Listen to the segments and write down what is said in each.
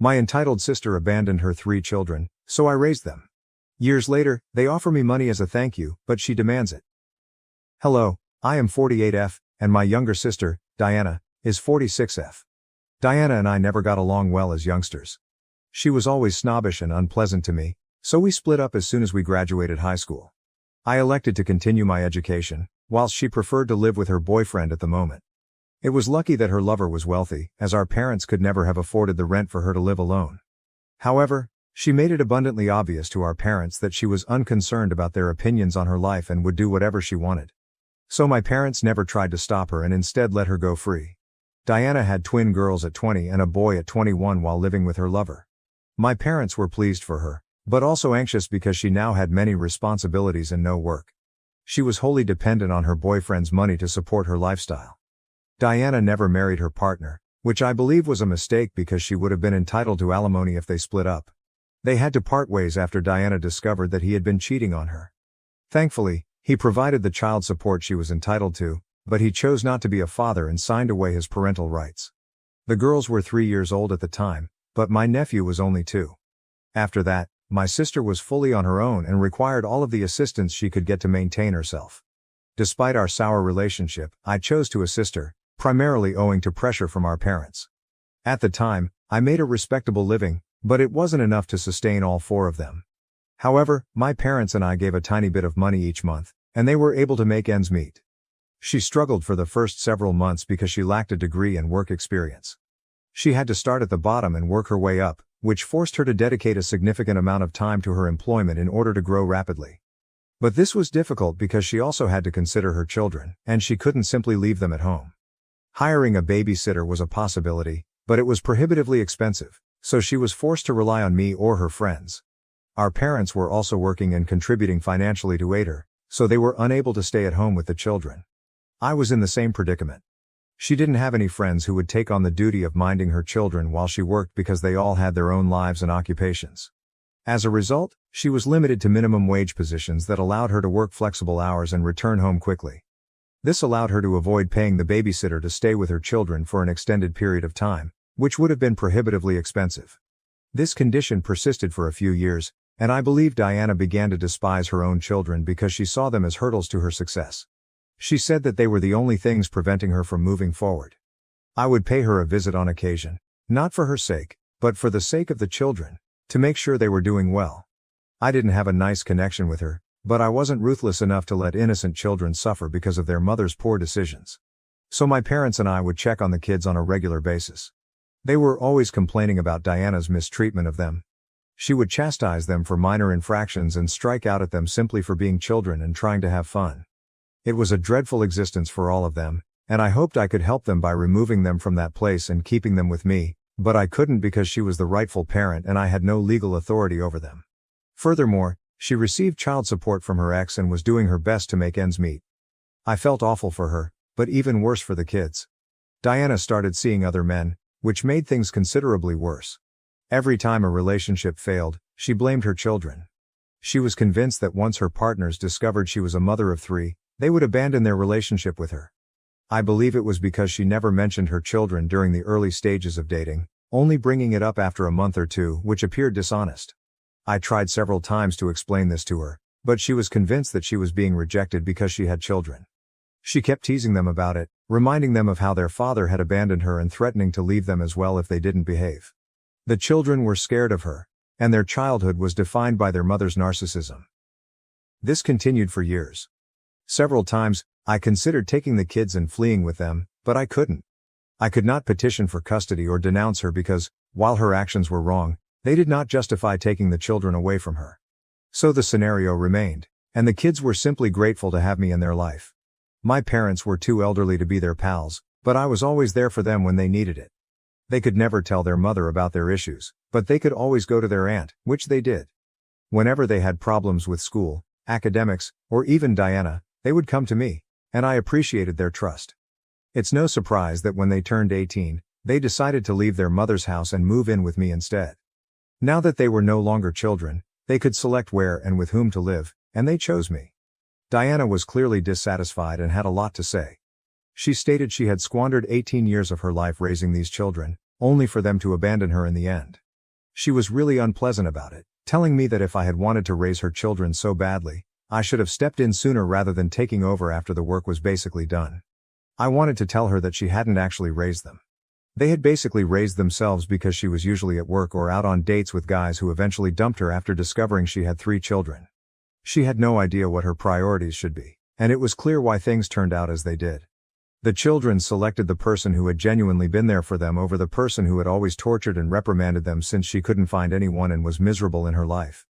My entitled sister abandoned her 3 children, so I raised them. Years later, they offer me money as a thank you, but she demands it. Hello, I am 48F, and my younger sister, Diana, is 46F. Diana and I never got along well as youngsters. She was always snobbish and unpleasant to me, so we split up as soon as we graduated high school. I elected to continue my education, whilst she preferred to live with her boyfriend at the moment. It was lucky that her lover was wealthy, as our parents could never have afforded the rent for her to live alone. However, she made it abundantly obvious to our parents that she was unconcerned about their opinions on her life and would do whatever she wanted. So my parents never tried to stop her and instead let her go free. Diana had twin girls at 20 and a boy at 21 while living with her lover. My parents were pleased for her, but also anxious because she now had many responsibilities and no work. She was wholly dependent on her boyfriend's money to support her lifestyle. Diana never married her partner, which I believe was a mistake because she would have been entitled to alimony if they split up. They had to part ways after Diana discovered that he had been cheating on her. Thankfully, he provided the child support she was entitled to, but he chose not to be a father and signed away his parental rights. The girls were 3 years old at the time, but my nephew was only 2. After that, my sister was fully on her own and required all of the assistance she could get to maintain herself. Despite our sour relationship, I chose to assist her, primarily owing to pressure from our parents. At the time, I made a respectable living, but it wasn't enough to sustain all 4 of them. However, my parents and I gave a tiny bit of money each month, and they were able to make ends meet. She struggled for the first several months because she lacked a degree and work experience. She had to start at the bottom and work her way up, which forced her to dedicate a significant amount of time to her employment in order to grow rapidly. But this was difficult because she also had to consider her children, and she couldn't simply leave them at home. Hiring a babysitter was a possibility, but it was prohibitively expensive, so she was forced to rely on me or her friends. Our parents were also working and contributing financially to aid her, so they were unable to stay at home with the children. I was in the same predicament. She didn't have any friends who would take on the duty of minding her children while she worked because they all had their own lives and occupations. As a result, she was limited to minimum wage positions that allowed her to work flexible hours and return home quickly. This allowed her to avoid paying the babysitter to stay with her children for an extended period of time, which would have been prohibitively expensive. This condition persisted for a few years, and I believe Diana began to despise her own children because she saw them as hurdles to her success. She said that they were the only things preventing her from moving forward. I would pay her a visit on occasion, not for her sake, but for the sake of the children, to make sure they were doing well. I didn't have a nice connection with her, but I wasn't ruthless enough to let innocent children suffer because of their mother's poor decisions. So my parents and I would check on the kids on a regular basis. They were always complaining about Diana's mistreatment of them. She would chastise them for minor infractions and strike out at them simply for being children and trying to have fun. It was a dreadful existence for all of them, and I hoped I could help them by removing them from that place and keeping them with me, but I couldn't because she was the rightful parent and I had no legal authority over them. Furthermore, she received child support from her ex and was doing her best to make ends meet. I felt awful for her, but even worse for the kids. Diana started seeing other men, which made things considerably worse. Every time a relationship failed, she blamed her children. She was convinced that once her partners discovered she was a mother of 3, they would abandon their relationship with her. I believe it was because she never mentioned her children during the early stages of dating, only bringing it up after a month or 2, which appeared dishonest. I tried several times to explain this to her, but she was convinced that she was being rejected because she had children. She kept teasing them about it, reminding them of how their father had abandoned her and threatening to leave them as well if they didn't behave. The children were scared of her, and their childhood was defined by their mother's narcissism. This continued for years. Several times, I considered taking the kids and fleeing with them, but I couldn't. I could not petition for custody or denounce her because, while her actions were wrong, they did not justify taking the children away from her. So the scenario remained, and the kids were simply grateful to have me in their life. My parents were too elderly to be their pals, but I was always there for them when they needed it. They could never tell their mother about their issues, but they could always go to their aunt, which they did. Whenever they had problems with school, academics, or even Diana, they would come to me, and I appreciated their trust. It's no surprise that when they turned 18, they decided to leave their mother's house and move in with me instead. Now that they were no longer children, they could select where and with whom to live, and they chose me. Diana was clearly dissatisfied and had a lot to say. She stated she had squandered 18 years of her life raising these children, only for them to abandon her in the end. She was really unpleasant about it, telling me that if I had wanted to raise her children so badly, I should have stepped in sooner rather than taking over after the work was basically done. I wanted to tell her that she hadn't actually raised them. They had basically raised themselves because she was usually at work or out on dates with guys who eventually dumped her after discovering she had 3 children. She had no idea what her priorities should be, and it was clear why things turned out as they did. The children selected the person who had genuinely been there for them over the person who had always tortured and reprimanded them since she couldn't find anyone and was miserable in her life.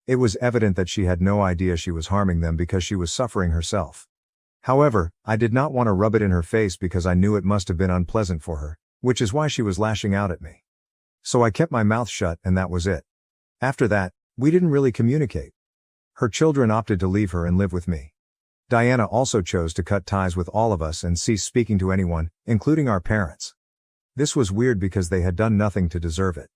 It was evident that she had no idea she was harming them because she was suffering herself. However, I did not want to rub it in her face because I knew it must have been unpleasant for her, which is why she was lashing out at me. So I kept my mouth shut and that was it. After that, we didn't really communicate. Her children opted to leave her and live with me. Diana also chose to cut ties with all of us and cease speaking to anyone, including our parents. This was weird because they had done nothing to deserve it.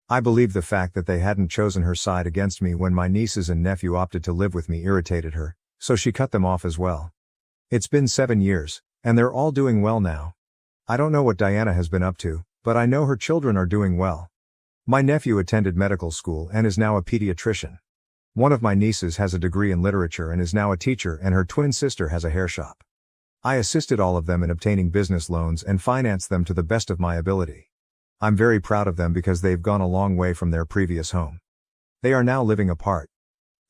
I believe the fact that they hadn't chosen her side against me when my nieces and nephew opted to live with me irritated her, so she cut them off as well. It's been 7 years, and they're all doing well now. I don't know what Diana has been up to, but I know her children are doing well. My nephew attended medical school and is now a pediatrician. One of my nieces has a degree in literature and is now a teacher, and her twin sister has a hair shop. I assisted all of them in obtaining business loans and financed them to the best of my ability. I'm very proud of them because they've gone a long way from their previous home. They are now living apart.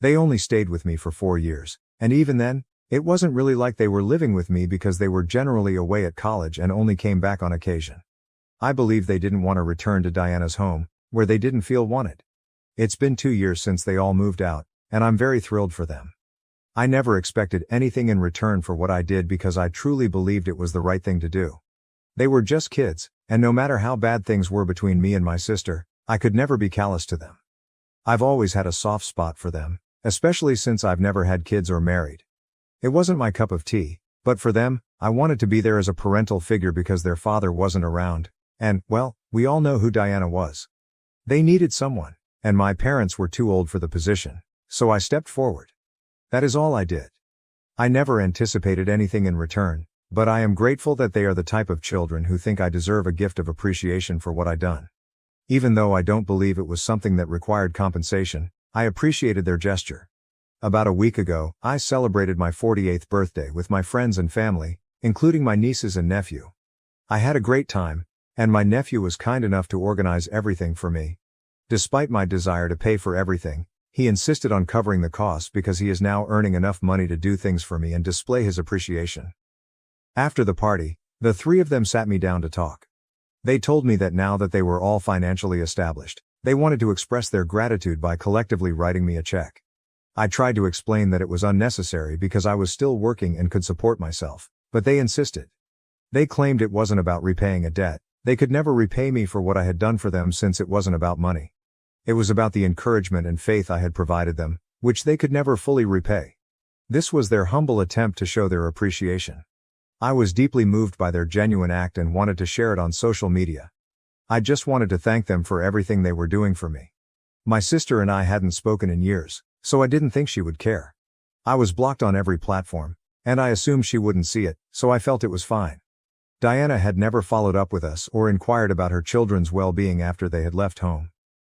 They only stayed with me for 4 years, and even then, it wasn't really like they were living with me because they were generally away at college and only came back on occasion. I believe they didn't want to return to Diana's home, where they didn't feel wanted. It's been 2 years since they all moved out, and I'm very thrilled for them. I never expected anything in return for what I did because I truly believed it was the right thing to do. They were just kids, and no matter how bad things were between me and my sister, I could never be callous to them. I've always had a soft spot for them, especially since I've never had kids or married. It wasn't my cup of tea, but for them, I wanted to be there as a parental figure because their father wasn't around, and, well, we all know who Diana was. They needed someone, and my parents were too old for the position, so I stepped forward. That is all I did. I never anticipated anything in return, but I am grateful that they are the type of children who think I deserve a gift of appreciation for what I done. Even though I don't believe it was something that required compensation, I appreciated their gesture. About a week ago, I celebrated my 48th birthday with my friends and family, including my nieces and nephew. I had a great time, and my nephew was kind enough to organize everything for me. Despite my desire to pay for everything, he insisted on covering the costs because he is now earning enough money to do things for me and display his appreciation. After the party, the 3 of them sat me down to talk. They told me that now that they were all financially established, they wanted to express their gratitude by collectively writing me a check. I tried to explain that it was unnecessary because I was still working and could support myself, but they insisted. They claimed it wasn't about repaying a debt. They could never repay me for what I had done for them since it wasn't about money. It was about the encouragement and faith I had provided them, which they could never fully repay. This was their humble attempt to show their appreciation. I was deeply moved by their genuine act and wanted to share it on social media. I just wanted to thank them for everything they were doing for me. My sister and I hadn't spoken in years, so I didn't think she would care. I was blocked on every platform, and I assumed she wouldn't see it, so I felt it was fine. Diana had never followed up with us or inquired about her children's well-being after they had left home.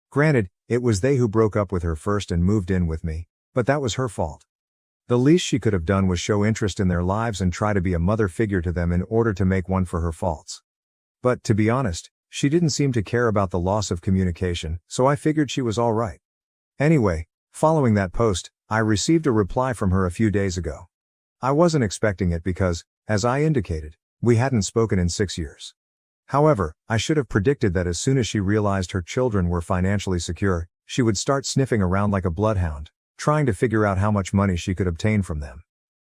Granted, it was they who broke up with her first and moved in with me, but that was her fault. The least she could have done was show interest in their lives and try to be a mother figure to them in order to make one for her faults. But, to be honest, she didn't seem to care about the loss of communication, so I figured she was all right. Anyway, following that post, I received a reply from her a few days ago. I wasn't expecting it because, as I indicated, we hadn't spoken in 6 years. However, I should have predicted that as soon as she realized her children were financially secure, she would start sniffing around like a bloodhound, trying to figure out how much money she could obtain from them.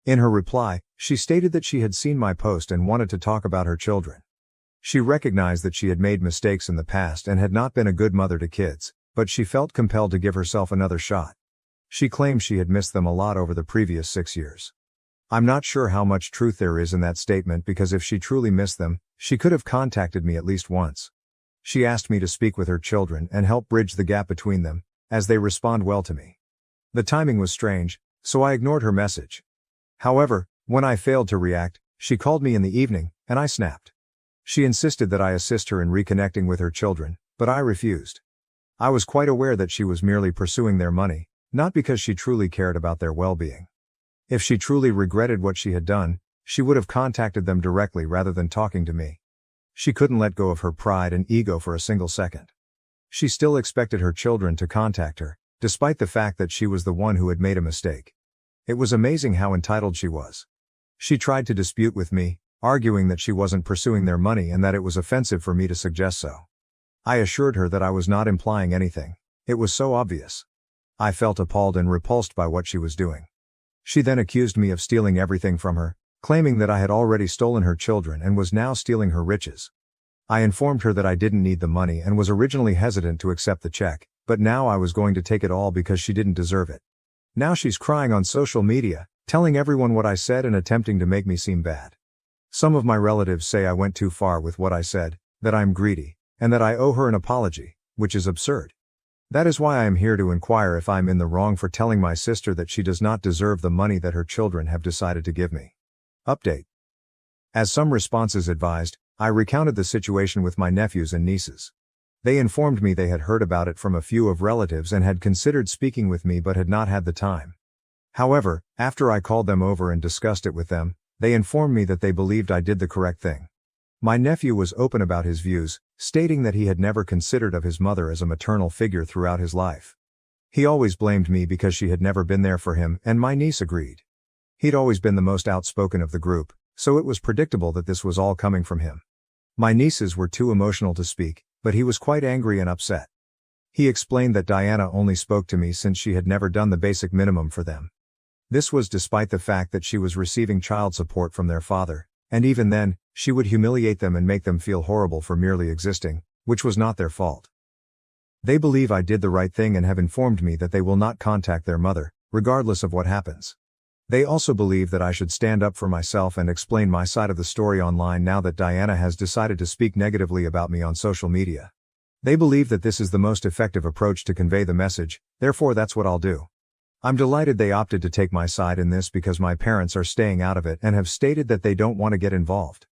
In her reply, she stated that she had seen my post and wanted to talk about her children. She recognized that she had made mistakes in the past and had not been a good mother to kids, but she felt compelled to give herself another shot. She claimed she had missed them a lot over the previous 6 years. I'm not sure how much truth there is in that statement because if she truly missed them, she could have contacted me at least once. She asked me to speak with her children and help bridge the gap between them, as they respond well to me. The timing was strange, so I ignored her message. However, when I failed to react, she called me in the evening, and I snapped. She insisted that I assist her in reconnecting with her children, but I refused. I was quite aware that she was merely pursuing their money, not because she truly cared about their well-being. If she truly regretted what she had done, she would have contacted them directly rather than talking to me. She couldn't let go of her pride and ego for a single second. She still expected her children to contact her, despite the fact that she was the one who had made a mistake. It was amazing how entitled she was. She tried to dispute with me, arguing that she wasn't pursuing their money and that it was offensive for me to suggest so. I assured her that I was not implying anything. It was so obvious. I felt appalled and repulsed by what she was doing. She then accused me of stealing everything from her, claiming that I had already stolen her children and was now stealing her riches. I informed her that I didn't need the money and was originally hesitant to accept the check, but now I was going to take it all because she didn't deserve it. Now she's crying on social media, telling everyone what I said and attempting to make me seem bad. Some of my relatives say I went too far with what I said, that I'm greedy, and that I owe her an apology, which is absurd. That is why I am here to inquire if I'm in the wrong for telling my sister that she does not deserve the money that her children have decided to give me. Update. As some responses advised, I recounted the situation with my nephews and nieces. They informed me they had heard about it from a few of relatives and had considered speaking with me but had not had the time. However, after I called them over and discussed it with them, they informed me that they believed I did the correct thing. My nephew was open about his views, stating that he had never considered of his mother as a maternal figure throughout his life. He always blamed me because she had never been there for him, and my niece agreed. He'd always been the most outspoken of the group, so it was predictable that this was all coming from him. My nieces were too emotional to speak, but he was quite angry and upset. He explained that Diana only spoke to me since she had never done the basic minimum for them. This was despite the fact that she was receiving child support from their father, and even then, she would humiliate them and make them feel horrible for merely existing, which was not their fault. They believe I did the right thing and have informed me that they will not contact their mother, regardless of what happens. They also believe that I should stand up for myself and explain my side of the story online now that Diana has decided to speak negatively about me on social media. They believe that this is the most effective approach to convey the message, therefore that's what I'll do. I'm delighted they opted to take my side in this because my parents are staying out of it and have stated that they don't want to get involved.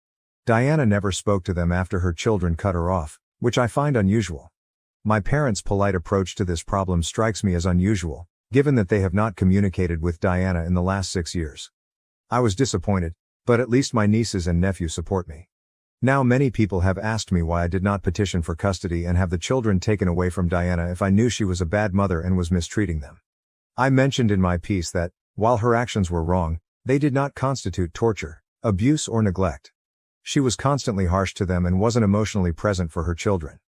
Diana never spoke to them after her children cut her off, which I find unusual. My parents' polite approach to this problem strikes me as unusual, given that they have not communicated with Diana in the last 6 years. I was disappointed, but at least my nieces and nephew support me. Now many people have asked me why I did not petition for custody and have the children taken away from Diana if I knew she was a bad mother and was mistreating them. I mentioned in my piece that, while her actions were wrong, they did not constitute torture, abuse or neglect. She was constantly harsh to them and wasn't emotionally present for her children.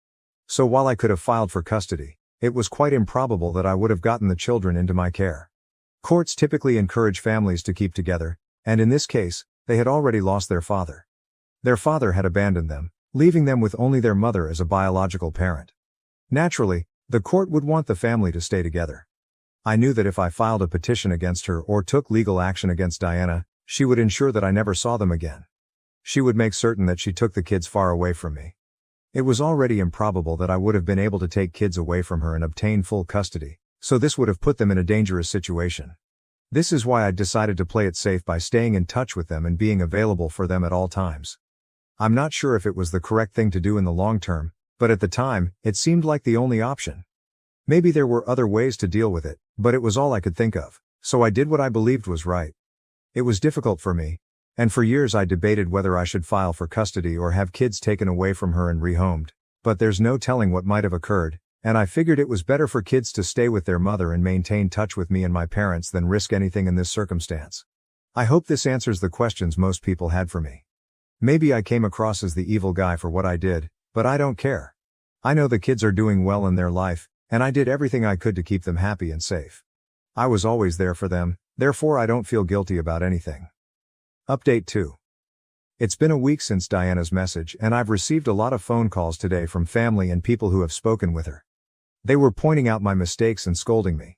So while I could have filed for custody, it was quite improbable that I would have gotten the children into my care. Courts typically encourage families to keep together, and in this case, they had already lost their father. Their father had abandoned them, leaving them with only their mother as a biological parent. Naturally, the court would want the family to stay together. I knew that if I filed a petition against her or took legal action against Diana, she would ensure that I never saw them again. She would make certain that she took the kids far away from me. It was already improbable that I would have been able to take kids away from her and obtain full custody, so this would have put them in a dangerous situation. This is why I decided to play it safe by staying in touch with them and being available for them at all times. I'm not sure if it was the correct thing to do in the long term, but at the time, it seemed like the only option. Maybe there were other ways to deal with it, but it was all I could think of, so I did what I believed was right. It was difficult for me, and for years I debated whether I should file for custody or have kids taken away from her and rehomed, but there's no telling what might have occurred, and I figured it was better for kids to stay with their mother and maintain touch with me and my parents than risk anything in this circumstance. I hope this answers the questions most people had for me. Maybe I came across as the evil guy for what I did, but I don't care. I know the kids are doing well in their life, and I did everything I could to keep them happy and safe. I was always there for them, therefore I don't feel guilty about anything. Update 2. It's been a week since Diana's message and I've received a lot of phone calls today from family and people who have spoken with her. They were pointing out my mistakes and scolding me.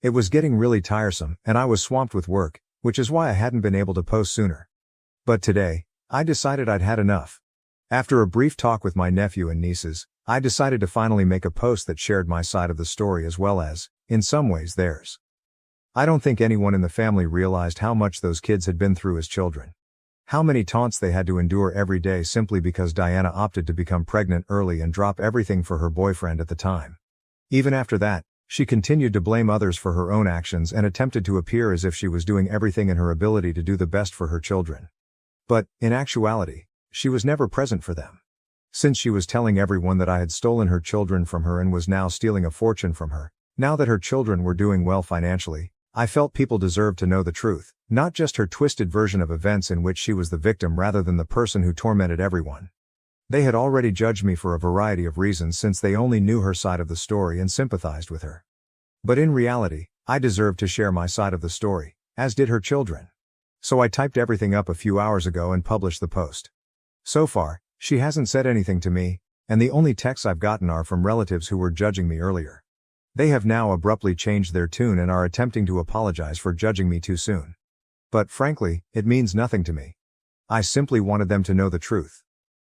It was getting really tiresome and I was swamped with work, which is why I hadn't been able to post sooner. But today, I decided I'd had enough. After a brief talk with my nephew and nieces, I decided to finally make a post that shared my side of the story as well as, in some ways, theirs. I don't think anyone in the family realized how much those kids had been through as children. How many taunts they had to endure every day simply because Diana opted to become pregnant early and drop everything for her boyfriend at the time. Even after that, she continued to blame others for her own actions and attempted to appear as if she was doing everything in her ability to do the best for her children. But, in actuality, she was never present for them. Since she was telling everyone that I had stolen her children from her and was now stealing a fortune from her, now that her children were doing well financially, I felt people deserved to know the truth, not just her twisted version of events in which she was the victim rather than the person who tormented everyone. They had already judged me for a variety of reasons since they only knew her side of the story and sympathized with her. But in reality, I deserved to share my side of the story, as did her children. So I typed everything up a few hours ago and published the post. So far, she hasn't said anything to me, and the only texts I've gotten are from relatives who were judging me earlier. They have now abruptly changed their tune and are attempting to apologize for judging me too soon. But frankly, it means nothing to me. I simply wanted them to know the truth.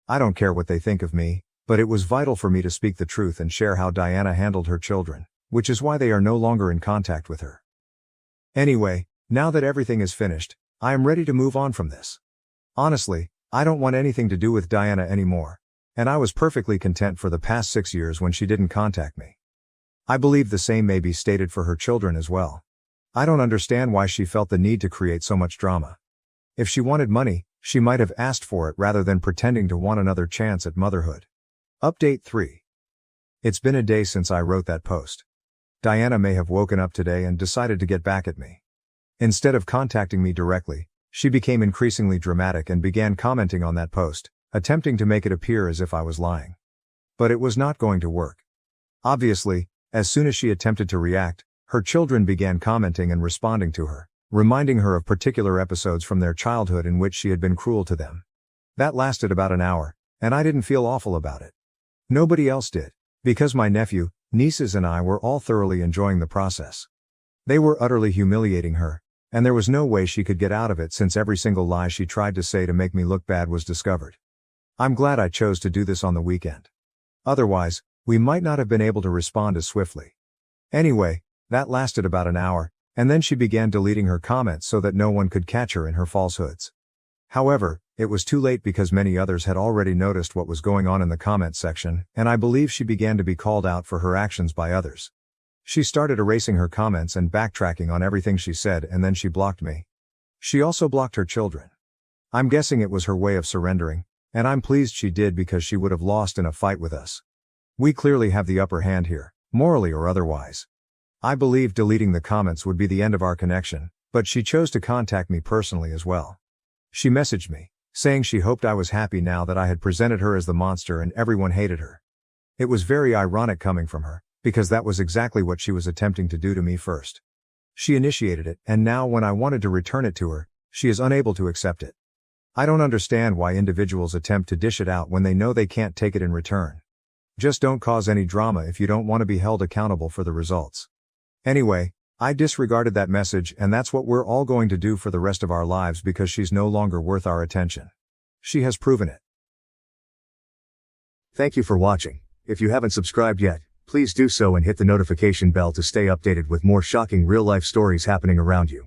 I don't care what they think of me, but it was vital for me to speak the truth and share how Diana handled her children, which is why they are no longer in contact with her. Anyway, now that everything is finished, I am ready to move on from this. Honestly, I don't want anything to do with Diana anymore, and I was perfectly content for the past 6 years when she didn't contact me. I believe the same may be stated for her children as well. I don't understand why she felt the need to create so much drama. If she wanted money, she might have asked for it rather than pretending to want another chance at motherhood. Update 3. It's been a day since I wrote that post. Diana may have woken up today and decided to get back at me. Instead of contacting me directly, she became increasingly dramatic and began commenting on that post, attempting to make it appear as if I was lying. But it was not going to work. Obviously, as soon as she attempted to react, her children began commenting and responding to her, reminding her of particular episodes from their childhood in which she had been cruel to them. That lasted about an hour, and I didn't feel awful about it. Nobody else did, because my nephew, nieces and I were all thoroughly enjoying the process. They were utterly humiliating her, and there was no way she could get out of it since every single lie she tried to say to make me look bad was discovered. I'm glad I chose to do this on the weekend. Otherwise, we might not have been able to respond as swiftly. Anyway, that lasted about an hour, and then she began deleting her comments so that no one could catch her in her falsehoods. However, it was too late because many others had already noticed what was going on in the comment section, and I believe she began to be called out for her actions by others. She started erasing her comments and backtracking on everything she said, and then she blocked me. She also blocked her children. I'm guessing it was her way of surrendering, and I'm pleased she did because she would have lost in a fight with us. We clearly have the upper hand here, morally or otherwise. I believe deleting the comments would be the end of our connection, but she chose to contact me personally as well. She messaged me, saying she hoped I was happy now that I had presented her as the monster and everyone hated her. It was very ironic coming from her, because that was exactly what she was attempting to do to me first. She initiated it, and now when I wanted to return it to her, she is unable to accept it. I don't understand why individuals attempt to dish it out when they know they can't take it in return. Just don't cause any drama if you don't want to be held accountable for the results. Anyway, I disregarded that message, and that's what we're all going to do for the rest of our lives because she's no longer worth our attention. She has proven it. Thank you for watching. If you haven't subscribed yet, please do so and hit the notification bell to stay updated with more shocking real-life stories happening around you.